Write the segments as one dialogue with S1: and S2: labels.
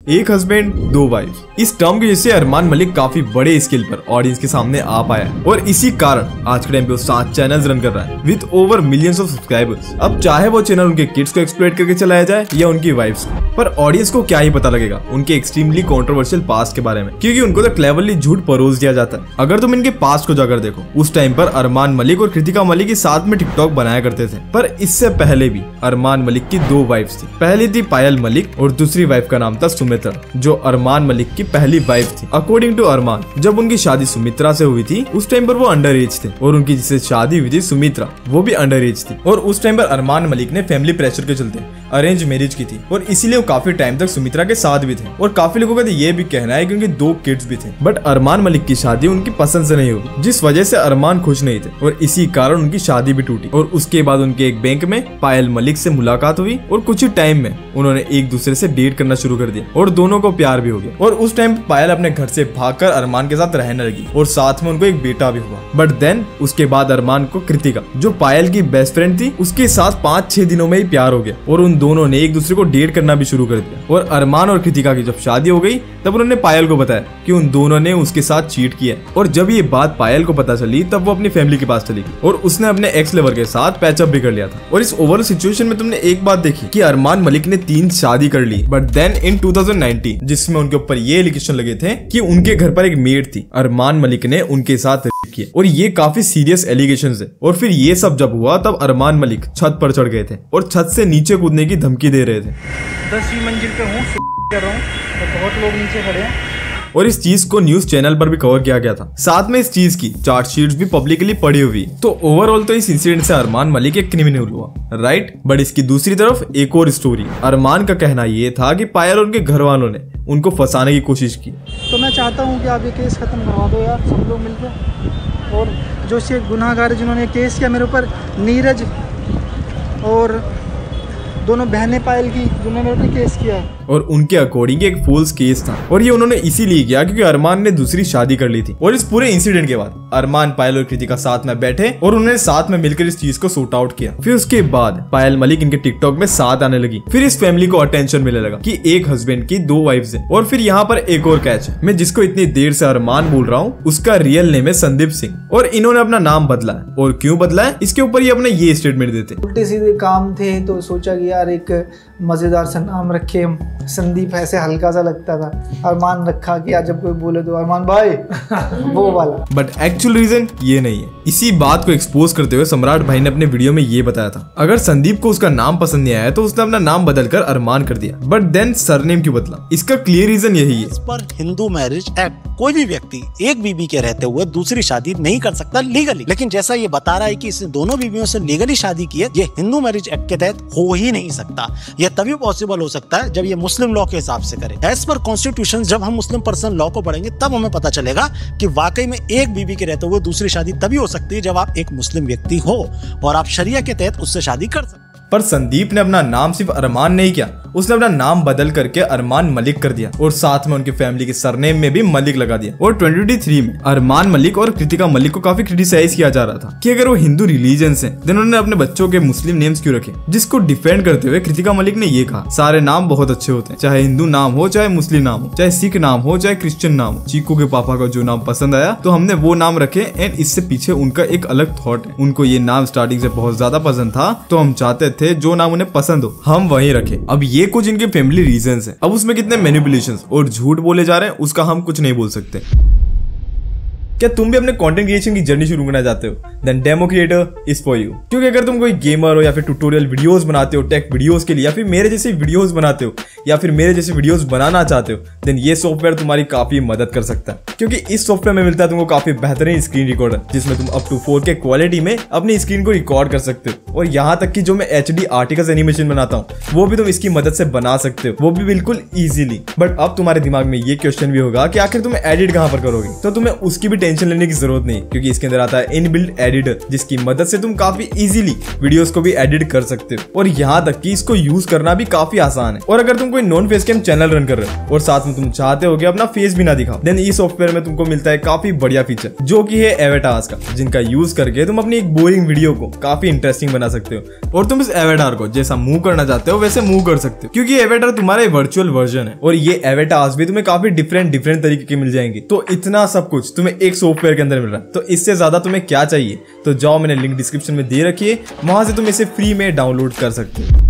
S1: एक हस्बैंड दो वाइफ, इस टर्म की वजह से अरमान मलिक काफी बड़े स्केल पर ऑडियंस के सामने आ पाया और इसी कारण आज के टाइम पे वो 7 चैनल्स रन कर रहा है with over millions of subscribers. अब चाहे वो चैनल उनके किड्स को एक्सप्लॉइट करके चलाया जाए या उनकी वाइफ्स को, पर ऑडियंस को क्या ही पता लगेगा उनके एक्सट्रीमली कंट्रोवर्शियल पास्ट के बारे में, क्योंकि उनको तो क्लेवरली झूठ परोस दिया जाता है। अगर तुम इनके पास्ट को जाकर देखो, उस टाइम पर अरमान मलिक और कृतिका मलिक साथ में टिकटॉक बनाया करते थे, पर इससे पहले भी अरमान मलिक की 2 वाइफ्स थी। पहली थी पायल मलिक और दूसरी वाइफ का नाम था सुमित्रा, जो अरमान मलिक की पहली वाइफ थी। अकॉर्डिंग टू अरमान, जब उनकी शादी सुमित्रा से हुई थी उस टाइम पर वो अंडर एज थे और उनकी जिससे शादी हुई थी सुमित्रा, वो भी अंडर एज थी। और उस टाइम पर अरमान मलिक ने फैमिली प्रेशर के चलते अरेंज मैरिज की थी और इसीलिए वो काफी टाइम तक सुमित्रा के साथ भी थे। और काफी लोगों का तो ये भी कहना है कि उनके 2 किड्स भी थे, बट अरमान मलिक की शादी उनकी पसंद से नहीं हुई, जिस वजह से अरमान खुश नहीं थे और इसी कारण उनकी शादी भी टूटी। और उसके बाद उनके एक बैंक में पायल मलिक से मुलाकात हुई और कुछ ही टाइम में उन्होंने एक दूसरे से डेट करना शुरू कर दिया और दोनों को प्यार भी हो गया। और उस टाइम पायल अपने घर से भागकर अरमान के साथ रहने लगी और साथ में उनको एक बेटा भी हुआ। बट देन उसके बाद अरमान को कृतिका, जो पायल की बेस्ट फ्रेंड थी, उसके साथ 5-6 दिनों में ही प्यार हो गया और उन दोनों ने एक दूसरे को डेट करना भी शुरू कर दिया। और अरमान और कृतिका की जब शादी हो गई तब उन्होंने पायल को बताया कि उन दोनों ने उसके साथ चीट किया। और जब ये बात पायल को पता चली तब वो अपनी फैमिली के पास चली गई और उसने अपने एक्स लवर के साथ पैचअप भी कर लिया था। और इस ओवरऑल सिचुएशन में तुमने एक बात देखी कि अरमान मलिक ने 3 शादी कर ली, बट देन इन 2019 जिसमें उनके ऊपर ये एलिगेशन लगे थे कि उनके घर पर एक मेड थी, अरमान मलिक ने उनके साथ रेप किया और ये काफी सीरियस एलिगेशंस है। और फिर ये सब जब हुआ तब अरमान मलिक छत पर चढ़ गए थे और छत से नीचे कूदने की धमकी दे रहे थे।
S2: 10वीं मंजिल पे हूँ, कर रहा हूँ तो बहुत लोग नीचे खड़े हैं।
S1: और इस चीज को न्यूज चैनल पर भी कवर किया गया था, साथ में इस चीज की चार्जशीट्स भी पब्लिकली पड़ी हुई। तो ओवरऑल तो इस इंसिडेंट से अरमान मलिक एक क्रिमिनल हुआ, राइट। बट इसकी दूसरी तरफ एक और स्टोरी। अरमान का कहना ये था कि पायल और उनके घर वालों ने उनको फंसाने की कोशिश की।
S2: तो मैं चाहता हूँ कि आप ये केस खत्म करवा दो यार, सब लोग मिलकर। और जो से गुनाहगार जिन्होंने केस किया मेरे ऊपर, नीरज और दोनों बहनें पायल की, जिन्होंने मेरे पे केस किया।
S1: और उनके अकॉर्डिंग एक फॉल्स केस था और ये उन्होंने इसीलिए किया क्योंकि अरमान ने दूसरी शादी कर ली थी। और इस पूरे इंसिडेंट के बाद अरमान, पायल और कृतिका साथ में बैठे और उन्होंने साथ में मिलकर इस चीज को सॉर्ट आउट किया। फिर उसके बाद पायल मलिक इनके टिकटॉक में साथ आने लगी। फिर इस फैमिली को अटेंशन मिलने लगा कि एक हस्बैंड की 2 वाइफ्स हैं। और फिर यहाँ पर एक और कैच है, मैं जिसको इतनी देर से अरमान बोल रहा हूँ उसका रियल नेम है संदीप सिंह और इन्होंने अपना नाम बदला है। और क्यों बदला है इसके ऊपर ये अपने ये स्टेटमेंट देते।
S2: उल्टे सीधे काम थे तो सोचा कि यार एक मजेदार सा नाम रखे। संदीप ऐसे हल्का सा लगता था, अरमान रखा कि आज जब कोई बोले तो अरमान भाई वो वाला।
S1: बट एक्चुअल रीजन ये नहीं है। इसी बात को एक्सपोज करते हुए सम्राट भाई ने अपने वीडियो में ये बताया था, अगर संदीप को उसका नाम पसंद नहीं आया तो उसने अपना नाम बदलकर अरमान कर दिया। बट देन सरनेम क्यों बदला, इसका क्लियर रीजन यही है।
S3: इस पर हिंदू मैरिज एक्ट कोई भी व्यक्ति एक बीबी के रहते हुए दूसरी शादी नहीं कर सकता लीगली। लेकिन जैसा ये बता रहा है कि इसने दोनों बीवियों से लीगली शादी की है, ये हिंदू मैरिज एक्ट के तहत हो ही नहीं सकता। यह तभी पॉसिबल हो सकता है जब ये मुस्लिम लॉ के हिसाब से करे। एज पर कॉन्स्टिट्यूशन जब हम मुस्लिम पर्सनल लॉ को पढ़ेंगे तब हमें पता चलेगा कि वाकई में एक बीबी के रहते हुए दूसरी शादी तभी हो सकती है जब आप एक मुस्लिम व्यक्ति हो और आप शरिया के तहत उससे शादी कर सकते।
S1: पर संदीप ने अपना नाम सिर्फ अरमान नहीं किया, उसने अपना नाम बदल करके अरमान मलिक कर दिया और साथ में उनकी फैमिली के सरनेम में भी मलिक लगा दिया। और 2023 में अरमान मलिक और कृतिका मलिक को काफी क्रिटिसाइज किया जा रहा था कि अगर वो हिंदू रिलीजन से देन उन्होंने अपने बच्चों के मुस्लिम नेम्स क्यों रखे, जिसको डिफेंड करते हुए कृतिका मलिक ने ये कहा, सारे नाम बहुत अच्छे होते हैं, चाहे हिंदू नाम हो, चाहे मुस्लिम नाम हो, चाहे सिख नाम हो, चाहे क्रिश्चियन नाम हो। चीकू के पापा का जो नाम पसंद आया तो हमने वो नाम रखे एंड इससे पीछे उनका एक अलग थॉट है। उनको ये नाम स्टार्टिंग से बहुत ज्यादा पसंद था तो हम चाहते थे जो नाम उन्हें पसंद हो हम वही रखें। अब ये कुछ इनके फैमिली रीजंस हैं। अब उसमें कितने मैनिपुलेशंस और झूठ बोले जा रहे हैं उसका हम कुछ नहीं बोल सकते। क्या तुम भी अपने कंटेंट क्रिएशन की जर्नी शुरू करना चाहते हो? Then demo creator is for you. क्योंकि अगर तुम कोई गेमर हो या फिर ट्यूटोरियल वीडियोस बनाते हो टेक वीडियोस के लिए, या फिर मेरे जैसे वीडियोस बनाते हो या फिर मेरे जैसे वीडियोस बनाना चाहते हो, देन ये सॉफ्टवेयर तुम्हारी काफी मदद कर सकता है। क्योंकि इस सॉफ्टवेयर में मिलता है तुमको काफी बेहतरीन स्क्रीन रिकॉर्डर जिसमें तुम अप टू 4K क्वालिटी में अपनी स्क्रीन को रिकॉर्ड कर सकते हो। और यहाँ तक कि जो मैं HD आर्टिकल्स एनिमेशन बनाता हूँ वो भी तुम इसकी मदद से बना सकते हो, वो भी बिल्कुल ईजिली। बट अब तुम्हारे दिमाग में ये क्वेश्चन भी होगा कि आखिर तुम एडिट कहाँ पर करोगे? तो तुम्हें उसकी भी टेंशन लेने की जरूरत नहीं, क्योंकि इसके अंदर आता है इनबिल्ट एडिटर जिसकी मदद से तुम काफी इजीली वीडियोस को भी एडिट कर सकते हो। और यहाँ तक कि इसको यूज करना भी काफी आसान है। और अगर तुम कोई non face cam channel run कर रहे हो और साथ में तुम चाहते हो कि अपना फेस भी ना दिखाओ, देन इस सॉफ्टवेयर में तुमको मिलता है काफी बढ़िया फीचर जो कि है एवेटार्स का, जिनका यूज करके तुम अपनी एक बोरिंग वीडियो को काफी इंटरेस्टिंग बना सकते हो और तुम इस एवेटार को जैसा मूव करना चाहते हो वैसे मूव कर सकते हो, क्योंकि एवेटार तुम्हारा वर्चुअल वर्जन है और ये एवेटार्स भी तुम्हें काफी डिफरेंट तरीके के मिल जाएंगे। तो इतना सब कुछ तुम्हें एक सॉफ्टवेयर के अंदर मिल रहा है, तो इससे ज्यादा तुम्हें क्या चाहिए? तो जाओ, मैंने लिंक डिस्क्रिप्शन में दे रखी है, वहां से तुम इसे फ्री में डाउनलोड कर सकते हो।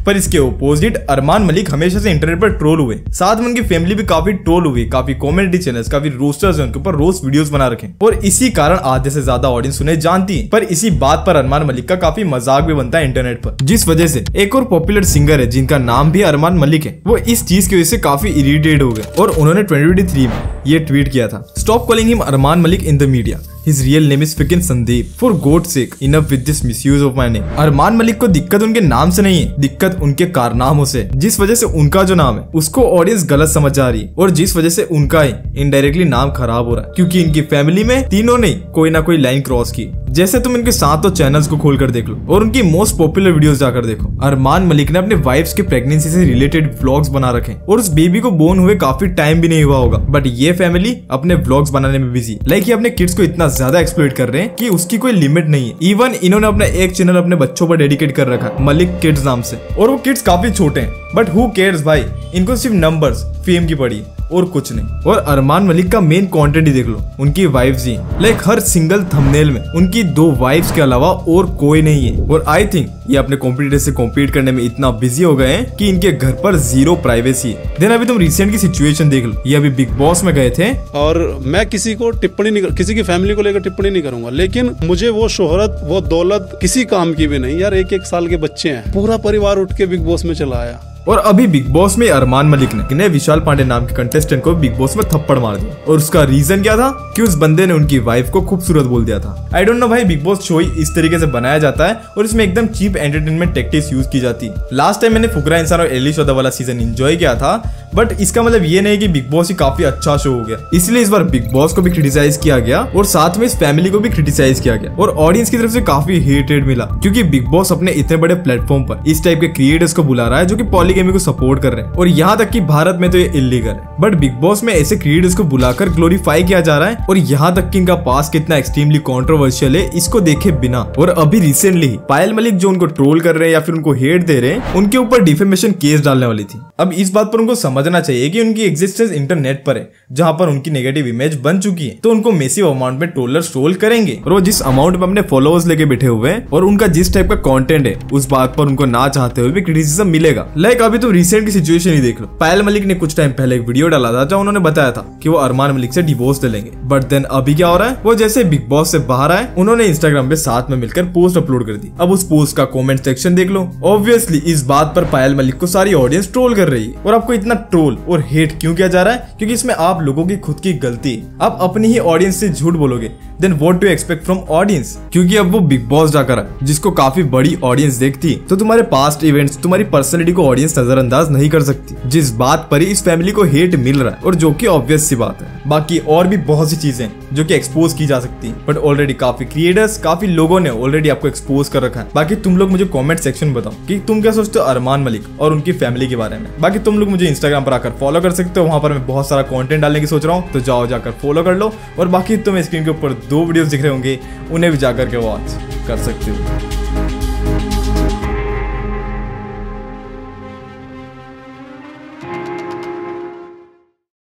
S1: पर इसके ओपोजिट अरमान मलिक हमेशा से इंटरनेट पर ट्रोल हुए, साथ में उनकी फैमिली भी काफी ट्रोल हुई, काफी कॉमेडी चैनल्स, काफी रोस्टर्स हैं उनके ऊपर रोस्ट वीडियोस बना रखे और इसी कारण आधे से ज्यादा ऑडियंस उन्हें जानती है। पर इसी बात पर अरमान मलिक का काफी मजाक भी बनता है इंटरनेट पर, जिस वजह से एक और पॉपुलर सिंगर है जिनका नाम भी अरमान मलिक है, वो इस चीज की वजह से काफी इरिटेट हो गए और उन्होंने 2023 में ये ट्वीट किया था, stop calling him Armaan Malik in the media, His real name is freaking Sandeep, for God's sake enough with this misuse of my name। Armaan Malik को दिक्कत उनके नाम से नहीं है, दिक्कत उनके कारनामों से, जिस वजह से उनका जो नाम है उसको ऑडियंस गलत समझ जा रही है और जिस वजह से उनका ही इनडायरेक्टली नाम खराब हो रहा है, क्योंकि इनकी फैमिली में तीनों ने कोई ना कोई लाइन क्रॉस की। जैसे तुम इनके 7 चैनल्स को खोल कर देख लो और उनकी मोस्ट पॉपुलर वीडियोस जाकर देखो, अरमान मलिक ने अपने वाइफ्स के प्रेगनेंसी से रिलेटेड व्लॉग्स बना रखे और उस बेबी को बोर्न हुए काफी टाइम भी नहीं हुआ होगा, बट ये फैमिली अपने व्लॉग्स बनाने में बिजी, लाइक ये अपने किड्स को इतना ज्यादा एक्सप्लॉइट कर रहे हैं कि उसकी कोई लिमिट नहीं है। इवन इन्होंने अपना एक चैनल अपने बच्चों पर डेडिकेट कर रखा है, मलिक किड्स नाम से, और वो किड्स काफी छोटे हैं, बट हु केयर्स भाई, इनको सिर्फ नंबर्स फेम की पड़ी और कुछ नहीं। और अरमान मलिक का मेन कंटेंट ही देख लो, उनकी वाइफ्स ही, लाइक हर सिंगल थंबनेल में उनकी 2 वाइफ्स के अलावा और कोई नहीं है। और आई थिंक ये अपने कॉम्पिटिटर से कॉम्पीट करने में इतना बिजी हो गए हैं कि इनके घर पर 0 प्राइवेसी है। देन अभी तुम रिसेंट की सिचुएशन देख लो, ये अभी बिग बॉस में गए थे,
S4: और मैं किसी को टिप्पणी नहीं, किसी की फैमिली को लेकर टिप्पणी नहीं करूंगा, लेकिन मुझे वो शोहरत, वो दौलत किसी काम की भी नहीं यार। 1-1 साल के बच्चे हैं, पूरा परिवार उठ के बिग बॉस में चला आया।
S1: और अभी बिग बॉस में अरमान मलिक ने विशाल पांडे नाम के कंटेस्टेंट को बिग बॉस में थप्पड़ मार दिया और उसका रीजन क्या था कि उस बंदे ने उनकी वाइफ को खूबसूरत बोल दिया था। आई डोंट नो भाई, बिग बॉस शो ही इस तरीके से बनाया जाता है और इसमें एकदम चीप एंटरटेनमेंट टेक्टिक्स यूज की जाती है। लास्ट टाइम मैंने फुकरा इंसान और एली शोदा वाला सीजन एंजॉय किया था, बट इसका मतलब ये नहीं कि बिग बॉस ही काफी अच्छा शो हो गया, इसलिए इस बार बिग बॉस को भी क्रिटिसाइज किया गया और साथ में इस फैमिली को भी क्रिटिसाइज किया गया और ऑडियंस की तरफ से काफी हेटेड मिला, क्योंकि बिग बॉस अपने इतने बड़े प्लेटफॉर्म पर इस टाइप के क्रिएटर्स को बुला रहा है जो कि पॉलीगैमी को सपोर्ट कर रहे हैं, और यहाँ तक कि भारत में तो ये इलीगल है, बट बिग बॉस में ऐसे क्रिएटर्स को बुलाकर ग्लोरीफाई किया जा रहा है। और यहाँ तक कि इनका पास कितना एक्सट्रीमली कंट्रोवर्शियल है इसको देखे बिना। और अभी रिसेंटली ही पायल मलिक जो उनको ट्रोल कर रहे हैं या फिर उनको हेट दे रहे हैं, उनके ऊपर डिफेमेशन केस डालने वाली थी। अब इस बात पर उनको समझना चाहिए कि उनकी एग्जिस्टेंस इंटरनेट पर है, जहां पर उनकी नेगेटिव इमेज बन चुकी है, तो उनको मैसिव अमाउंट में ट्रोलर्स ट्रोल करेंगे और वो जिस अमाउंट में अपने फॉलोअर्स लेके बैठे हुए हैं और उनका जिस टाइप का कंटेंट है उस बात पर उनको ना चाहते हुए भी क्रिटिसिज्म मिलेगा। लाइक अभी तो रिसेंट की सिचुएशन ही देख लो, पायल मलिक ने कुछ टाइम पहले एक वीडियो डाला था जहां उन्होंने बताया था कि वो अरमान मलिक से डिवोर्स ले लेंगे, बट देन अभी क्या हो रहा है, वो जैसे बिग बॉस से बाहर आए उन्होंने इंस्टाग्राम पे साथ में मिलकर पोस्ट अपलोड कर दी। अब उस पोस्ट का कमेंट सेक्शन देख लो, ऑब्वियसली इस बात पर पायल मलिक को सारी ऑडियंस ट्रोल कर रही है। और आपको इतना ट्रोल और हेट क्यों किया जा रहा है? क्योंकि इसमें आप लोगों की खुद की गलती है। आप अपनी ही ऑडियंस से झूठ बोलोगे, then what do expect from audience? क्योंकि अब वो बिग बॉस जाकर है जिसको काफी बड़ी ऑडियंस देखती है, तो तुम्हारे पास्ट इवेंट्स, तुम्हारी पर्सनैलिटी को ऑडियंस नजरअंदाज नहीं कर सकती, जिस बात पर ही इस फैमिली को हेट मिल रहा है, और जो कि ऑब्वियस सी बात है। बाकी और भी बहुत सी चीजें जो कि एक्सपोज की जा सकती है, बट ऑलरेडी काफी क्रिएटर्स, काफी लोगों ने ऑलरेडी आपको एक्सपोज कर रखा है। बाकी तुम लोग मुझे कमेंट सेक्शन में बताओ कि तुम क्या सोचते हो अरमान मलिक और उनकी फैमिली के बारे में। बाकी तुम लोग मुझे इंस्टाग्राम पर आकर फॉलो कर सकते हो, वहां पर मैं बहुत सारा कंटेंट डालने की सोच रहा हूँ, तो जाओ जाकर फॉलो कर लो। और बाकी तुम्हें स्क्रीन के ऊपर 2 वीडियोस दिख रहे होंगे, उन्हें भी जाकर के वॉच कर सकते हो।